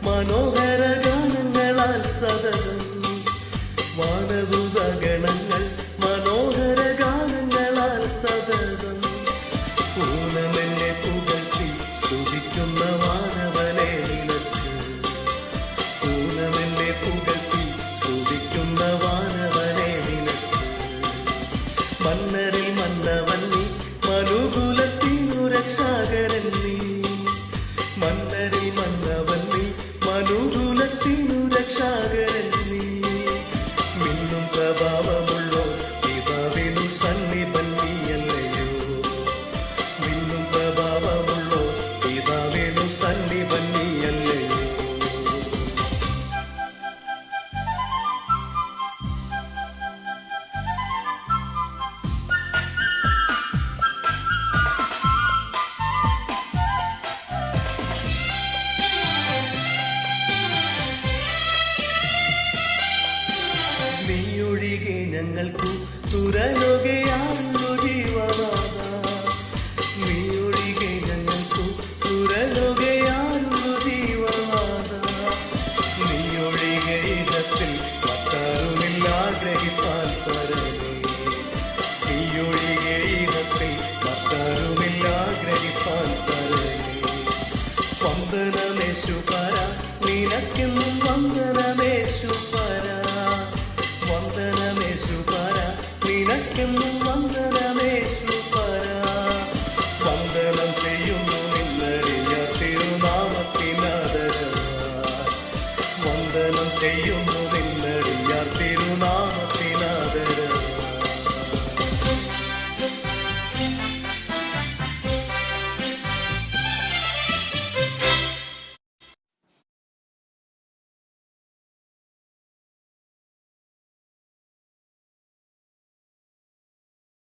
മനോഹര ഗാനങ്ങളാൽ സദനം വാനദൂതഗണങ്ങൾ മനോഹര ഗാനങ്ങളാൽ സദനം ഊനമെന്നെ പുകഴ്ത്തി സ്തുതിക്കുന്ന വാനവനെ നിനക്ക് ഊനമെന്നെ പുകഴ്ത്തി സ്തുതിക്കുന്ന വാനവനെ നിനക്ക് മന്നരിൽ മന്നവൻ നീ മനുകുലത്തിനു രക്ഷാകരൻ നീ മന്നരിൽ മന്നവൻ നീ മനുകുലത്തിനു രക്ഷാകരൻ നീ മിന്നും പ്രഭാവമുള്ളോ പിതാവിനു സന്നിധൻ നീയല്ലയോ മിന്നും പ്രഭാവമുള്ളോ പിതാവിനു സന്നിധൻ നീയല്ലയോ നീയൊഴികെ ഞങ്ങൾക്കു സുരലോകയാണു ജീവനാഥ നീയൊഴികെ ഞങ്ങൾക്കു സുരലോകയാണു ജീവനാഥ നീയൊഴികെ ഇടത്തിൽ മറ്റാരുമില്ലാഗ്രഹിപ്പാൻ പരമേ നീയൊഴികെ ഇടത്തിൽ മറ്റാരുമില്ലാഗ്രഹിപ്പാൻ പരമേ വന്ദനമേശുപര നിനക്കെന്നും വന്ദനമേശുപര വന്ദനമേശുപര നിനക്കെന്നും വന്ദനമേശുപര വന്ദനം ചെയ്യുന്നു നിന്നറിയ തിരുനാമത്തിനാദരവായി വന്ദനം ചെയ്യുന്നു നിന്നറിയ തിരുനാമ